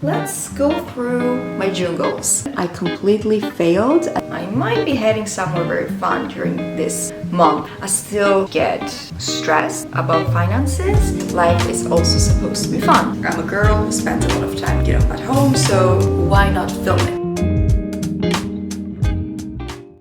Let's go through my June goals. I completely failed. I might be heading somewhere very fun during this month. I still get stressed about finances. Life is also supposed to be fun. I'm a girl who spends a lot of time, at home, so why not film it?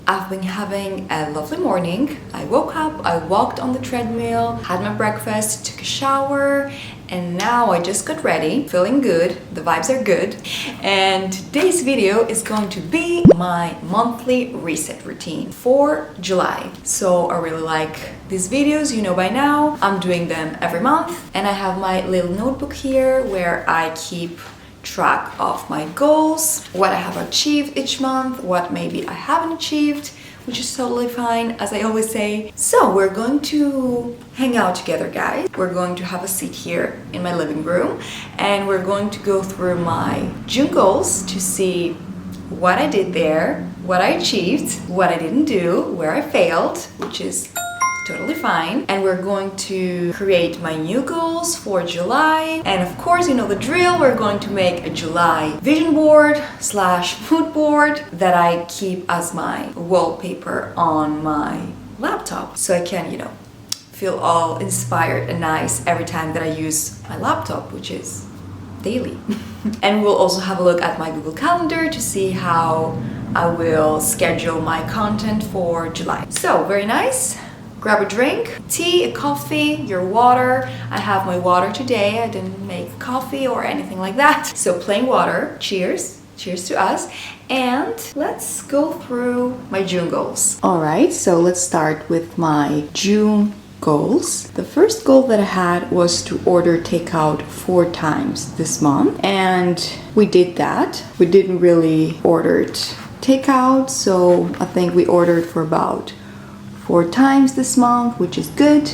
I've been having a lovely morning. I woke up, I walked on the treadmill, had my breakfast, took a shower, and now I just got ready, feeling good, the vibes are good. And today's video is going to be my monthly reset routine for July. So I really like these videos, you know by now. I'm doing them every month, and I have my little notebook here where I keep track of my goals, what I have achieved each month, what maybe I haven't achieved, which is totally fine, as I always say. So we're going to hang out together, guys. We're going to have a seat here in my living room, and we're going to go through my June goals to see what I did there, what I achieved, what I didn't do, where I failed, which is totally fine. And we're going to create my new goals for July. And of course, you know the drill. We're going to make a July vision board / mood board that I keep as my wallpaper on my laptop. So I can, feel all inspired and nice every time that I use my laptop, which is daily. And we'll also have a look at my Google Calendar to see how I will schedule my content for July. So very nice. Grab a drink, tea, a coffee, your water. I have my water today. I didn't make coffee or anything like that. So plain water. Cheers. Cheers to us. And let's go through my June goals. All right, so let's start with my June goals. The first goal that I had was to order takeout 4 times this month, and we did that. We didn't really order takeout, so I think we ordered for about 4 times this month, which is good.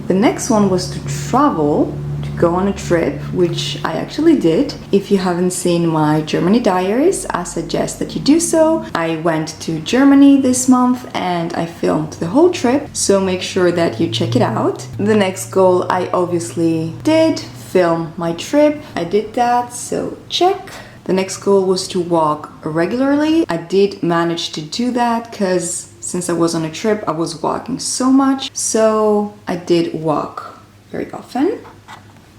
The next one was to travel, to go on a trip, which I actually did. If you haven't seen my Germany diaries, I suggest that you do so. I went to Germany this month and I filmed the whole trip, so make sure that you check it out. The next goal I obviously did, film my trip. I did that, so check. The next goal was to walk regularly. I did manage to do that because since I was on a trip, I was walking so much. So I did walk very often.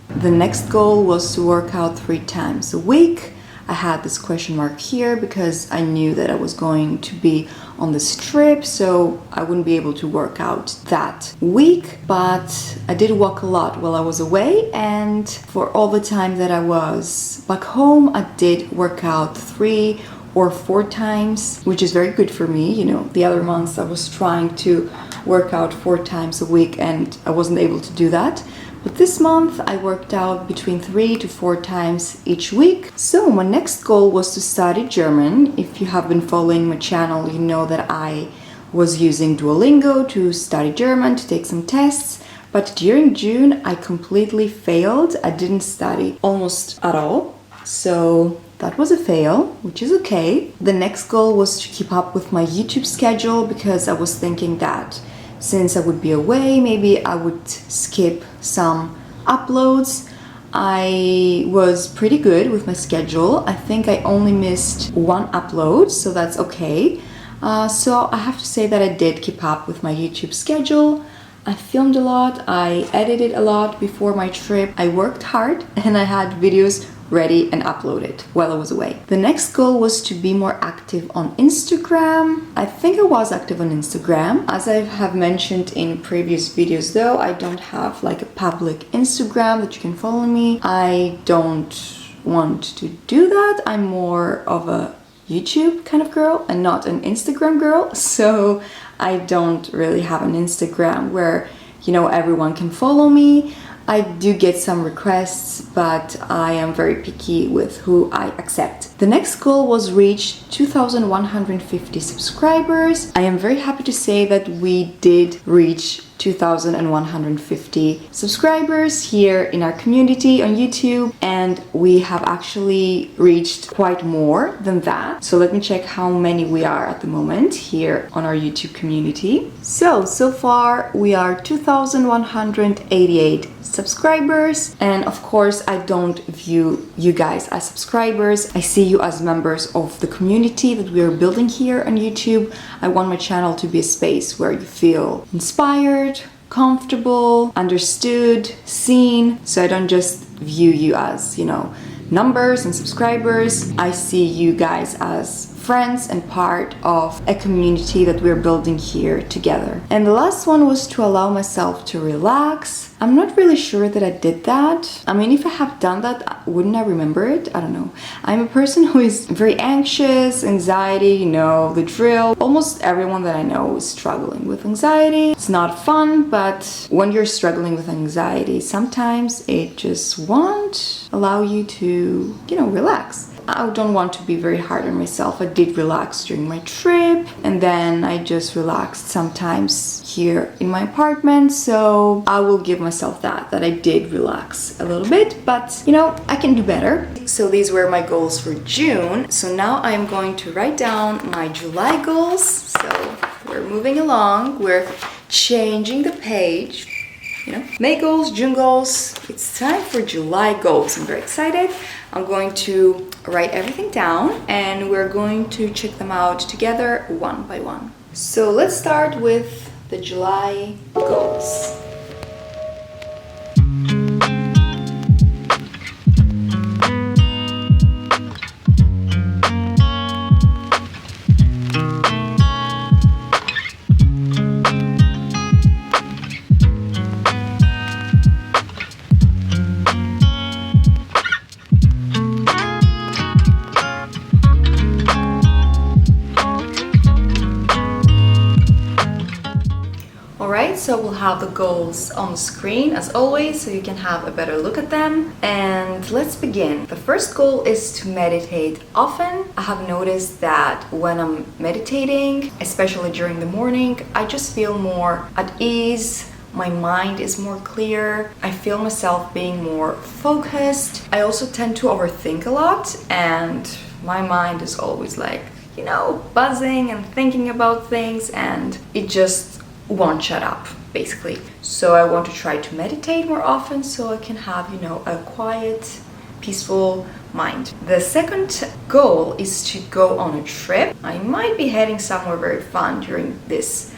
The next goal was to work out 3 times a week. I had this question mark here because I knew that I was going to be on this trip, so I wouldn't be able to work out that week. But I did walk a lot while I was away, and for all the time that I was back home, I did work out 3 or 4 times, which is very good for me. The other months I was trying to work out 4 times a week and I wasn't able to do that. But this month I worked out between 3 to 4 times each week. So my next goal was to study German. If you have been following my channel, you know that I was using Duolingo to study German, to take some tests. But during June I completely failed. I didn't study almost at all. So that was a fail, which is okay. The next goal was to keep up with my YouTube schedule because I was thinking that since I would be away, maybe I would skip some uploads. I was pretty good with my schedule. I think I only missed 1 upload, so that's okay. So I have to say that I did keep up with my YouTube schedule. I filmed a lot, I edited a lot before my trip. I worked hard and I had videos ready and uploaded while I was away. The next goal was to be more active on Instagram. I think I was active on Instagram. As I have mentioned in previous videos though, I don't have like a public Instagram that you can follow me. I don't want to do that. I'm more of a YouTube kind of girl and not an Instagram girl. So I don't really have an Instagram where, everyone can follow me. I do get some requests, but I am very picky with who I accept. The next goal was reach 2,150 subscribers. I am very happy to say that we did reach 2,150 subscribers here in our community on YouTube, and we have actually reached quite more than that. So let me check how many we are at the moment here on our YouTube community. So far we are 2,188 subscribers, and of course I don't view you guys as subscribers. I see you as members of the community that we are building here on YouTube. I want my channel to be a space where you feel inspired, comfortable, understood, seen. So I don't just view you as, numbers and subscribers. I see you guys as friends and part of a community that we're building here together. And the last one was to allow myself to relax. I'm not really sure that I did that. I mean, if I have done that, wouldn't I remember it? I don't know. I'm a person who is very anxious, anxiety, the drill. Almost everyone that I know is struggling with anxiety. It's not fun, but when you're struggling with anxiety, sometimes it just won't allow you to, relax. I don't want to be very hard on myself. I did relax during my trip, and then I just relaxed sometimes here in my apartment. So I will give myself that I did relax a little bit, but I can do better. So these were my goals for June. So now I am going to write down my July goals. So we're moving along. We're changing the page. May goals, June goals. It's time for July goals. I'm very excited. I'm going to write everything down and we're going to check them out together one by one. So let's start with the July goals. So we'll have the goals on the screen as always, so you can have a better look at them. And let's begin. The first goal is to meditate often. I have noticed that when I'm meditating, especially during the morning, I just feel more at ease. My mind is more clear. I feel myself being more focused. I also tend to overthink a lot, and my mind is always buzzing and thinking about things, and it just won't shut up, basically. So I want to try to meditate more often so I can have, a quiet, peaceful mind. The second goal is to go on a trip. I might be heading somewhere very fun during this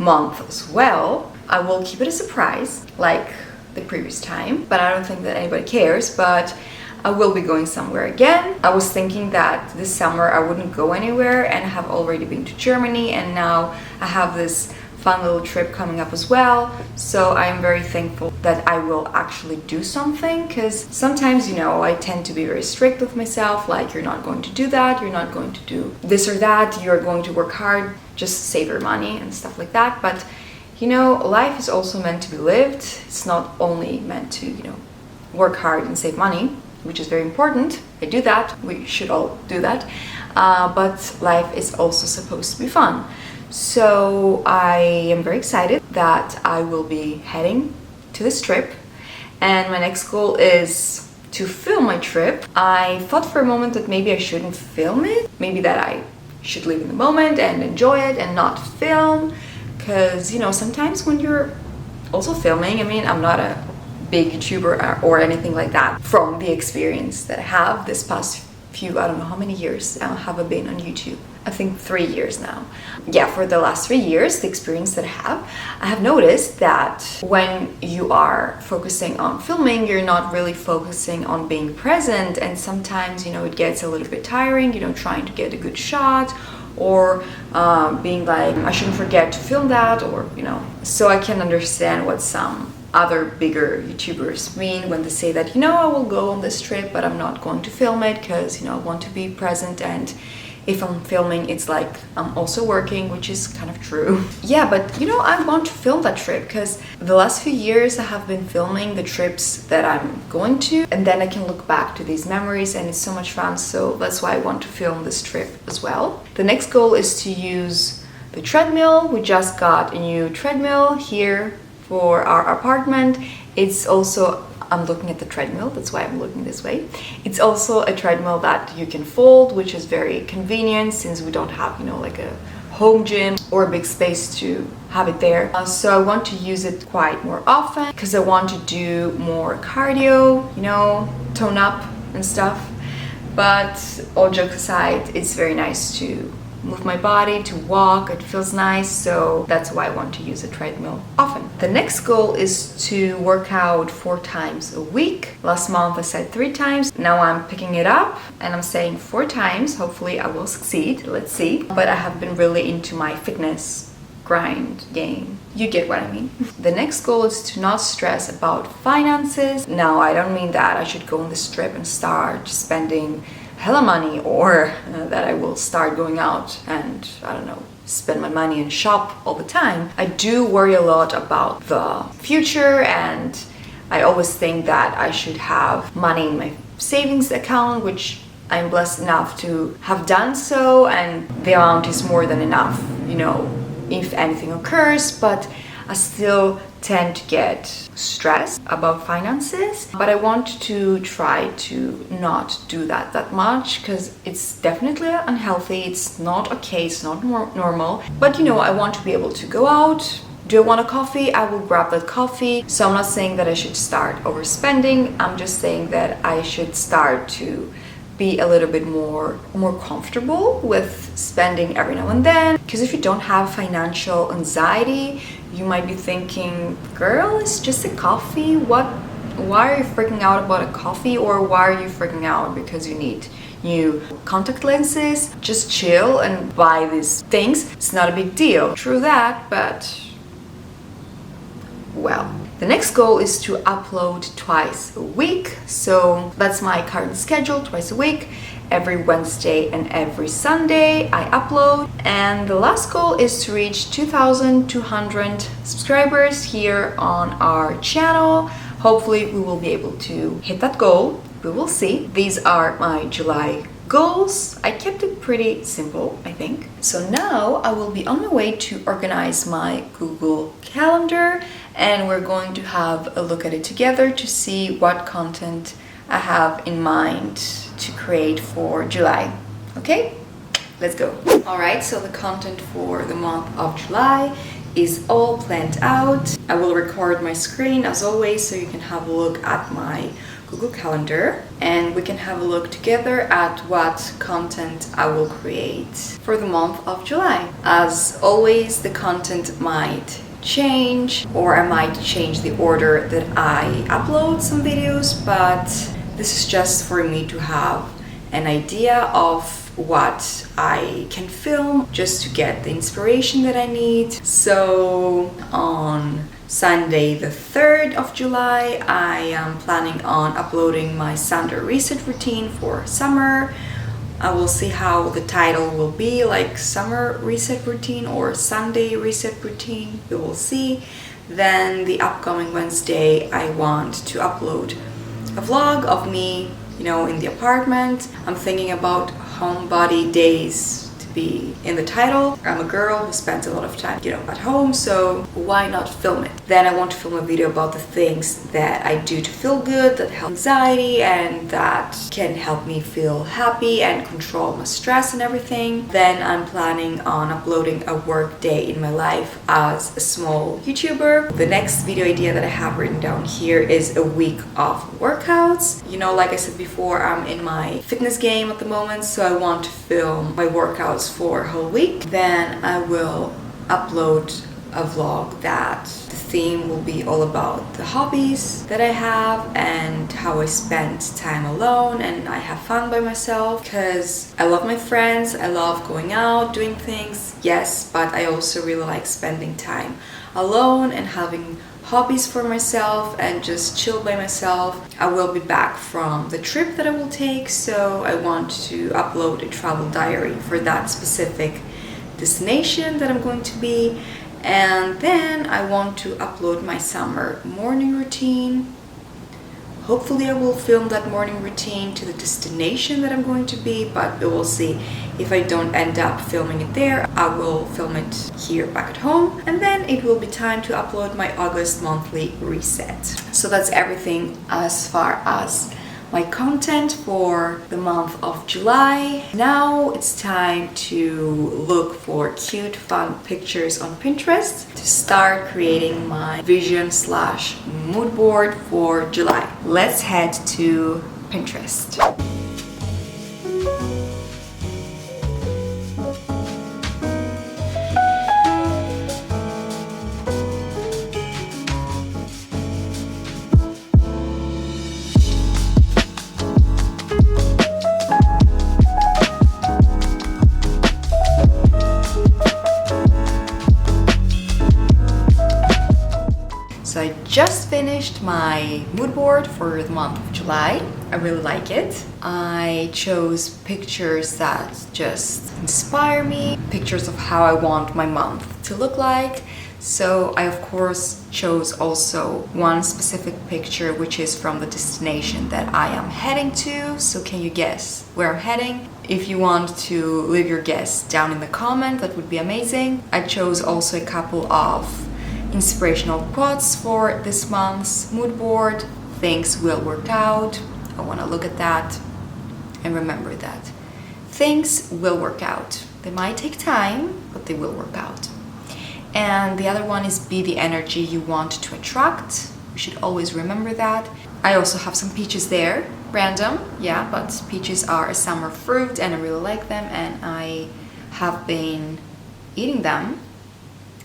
month as well. I will keep it a surprise, like the previous time, but I don't think that anybody cares, but I will be going somewhere again. I was thinking that this summer I wouldn't go anywhere, and I have already been to Germany, and now I have this fun little trip coming up as well. So I am very thankful that I will actually do something, because sometimes, I tend to be very strict with myself, like you're not going to do that, you're not going to do this or that, you're going to work hard, just save your money and stuff like that. But life is also meant to be lived. It's not only meant to, work hard and save money, which is very important. I do that, we should all do that, but life is also supposed to be fun. So I am very excited that I will be heading to this trip, and my next goal is to film my trip. I thought for a moment that maybe I shouldn't film it, maybe that I should live in the moment and enjoy it and not film, because sometimes when you're also filming, I'm not a big YouTuber or anything like that. From the experience that I have this past few, I don't know how many years have I been on YouTube. I think 3 years now. Yeah, for the last 3 years, the experience that I have noticed that when you are focusing on filming, you're not really focusing on being present, and sometimes, it gets a little bit tiring, trying to get a good shot, or being like, I shouldn't forget to film that, or, So I can understand what some other bigger YouTubers mean when they say that, I will go on this trip, but I'm not going to film it because, I want to be present, and if I'm filming, it's like I'm also working, which is kind of true. Yeah, but I want to film that trip because the last few years I have been filming the trips that I'm going to, and then I can look back to these memories, and it's so much fun. So that's why I want to film this trip as well. The next goal is to use the treadmill. We just got a new treadmill here for our apartment. It's also, I'm looking at the treadmill, that's why I'm looking this way. It's also a treadmill that you can fold, which is very convenient since we don't have, like a home gym or a big space to have it there. So I want to use it quite more often because I want to do more cardio, tone up and stuff. But all jokes aside, it's very nice to move my body, to walk, it feels nice, so that's why I want to use a treadmill often. The next goal is to work out 4 times a week. Last month I said 3 times, now I'm picking it up and I'm saying 4 times. Hopefully I will succeed, let's see. But I have been really into my fitness grind game. You get what I mean. The next goal is to not stress about finances. Now, I don't mean that I should go on this trip and start spending hella money, or that I will start going out and, I don't know, spend my money and shop all the time. I do worry a lot about the future, and I always think that I should have money in my savings account, which I'm blessed enough to have done so, and the amount is more than enough, if anything occurs, but I still tend to get stressed about finances. But I want to try to not do that much because it's definitely unhealthy, it's not okay, it's not normal. But I want to be able to go out. Do I want a coffee? I will grab that coffee. So I'm not saying that I should start overspending, I'm just saying that I should start to be a little bit more comfortable with spending every now and then. Because if you don't have financial anxiety, you might be thinking, girl, it's just a coffee. Why are you freaking out about a coffee? Or why are you freaking out because you need new contact lenses? Just chill and buy these things. It's not a big deal. True that, but well. The next goal is to upload twice a week. So that's my current schedule, twice a week. Every Wednesday and every Sunday I upload. And the last goal is to reach 2,200 subscribers here on our channel. Hopefully we will be able to hit that goal. We will see. These are my July goals. I kept it pretty simple, I think. So now I will be on my way to organize my Google Calendar, and we're going to have a look at it together to see what content I have in mind to create for July. Okay, let's go. All right, so the content for the month of July is all planned out. I will record my screen as always so you can have a look at my Google Calendar, and we can have a look together at what content I will create for the month of July. As always, the content might change, or I might change the order that I upload some videos, but this is just for me to have an idea of what I can film, just to get the inspiration that I need. So on Sunday the 3rd of July, I am planning on uploading my Sunday reset routine for summer. I will see how the title will be, like summer reset routine or Sunday reset routine, we will see. Then the upcoming Wednesday I want to upload a vlog of me, in the apartment. I'm thinking about homebody days to be in the title. I'm a girl who spends a lot of time, at home, so why not film it? Then I want to film a video about the things that I do to feel good, that help anxiety, and that can help me feel happy and control my stress and everything. Then I'm planning on uploading a work day in my life as a small YouTuber. The next video idea that I have written down here is a week of workouts. Like I said before, I'm in my fitness game at the moment, so I want to film my workouts for a whole week. Then I will upload a vlog that the theme will be all about the hobbies that I have and how I spend time alone and I have fun by myself, because I love my friends, I love going out, doing things, yes, but I also really like spending time alone and having hobbies for myself and just chill by myself. I will be back from the trip that I will take, so I want to upload a travel diary for that specific destination that I'm going to be. And then I want to upload my summer morning routine. Hopefully I will film that morning routine to the destination that I'm going to be, but we will see. If I don't end up filming it there, I will film it here back at home, and then it will be time to upload my August monthly reset. So that's everything as far as my content for the month of July. Now it's time to look for cute, fun pictures on Pinterest to start creating my vision slash mood board for July. Let's head to Pinterest. So I just finished my mood board for the month of July. I really like it. I chose pictures that just inspire me, pictures of how I want my month to look like. So I of course chose also one specific picture, which is from the destination that I am heading to. So can you guess where I'm heading? If you want to leave your guess down in the comment, that would be amazing. I chose also a couple of inspirational quotes for this month's mood board. Things will work out. I want to look at that and remember that things will work out. They might take time, but they will work out. And the other one is be the energy you want to attract. You should always remember that. I also have some peaches there, random, yeah, but peaches are a summer fruit and I really like them, and I have been eating them,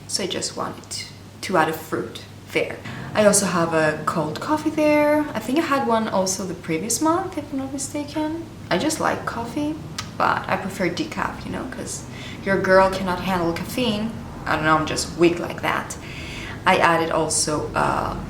so I just wanted to add a fruit there. I also have a cold coffee there. I think I had one also the previous month, if I'm not mistaken. I just like coffee, but I prefer decaf, you know, because your girl cannot handle caffeine. I don't know, I'm just weak like that. I added also a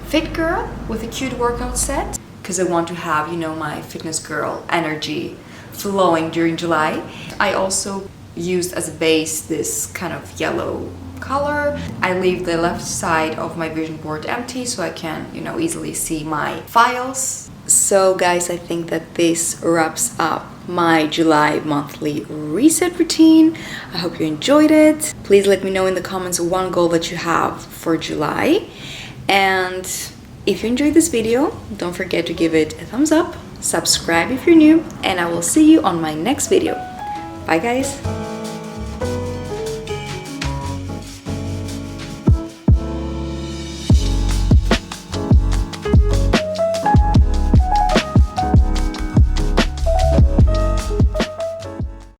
fit girl with a cute workout set, because I want to have, you know, my fitness girl energy flowing during July. I also used as a base this kind of yellow color. I leave the left side of my vision board empty so I can, you know, easily see my files. So guys, I think that this wraps up my July monthly reset routine. I hope you enjoyed it. Please let me know in the comments one goal that you have for July. And if you enjoyed this video, don't forget to give it a thumbs up, subscribe if you're new, and I will see you on my next video. Bye guys!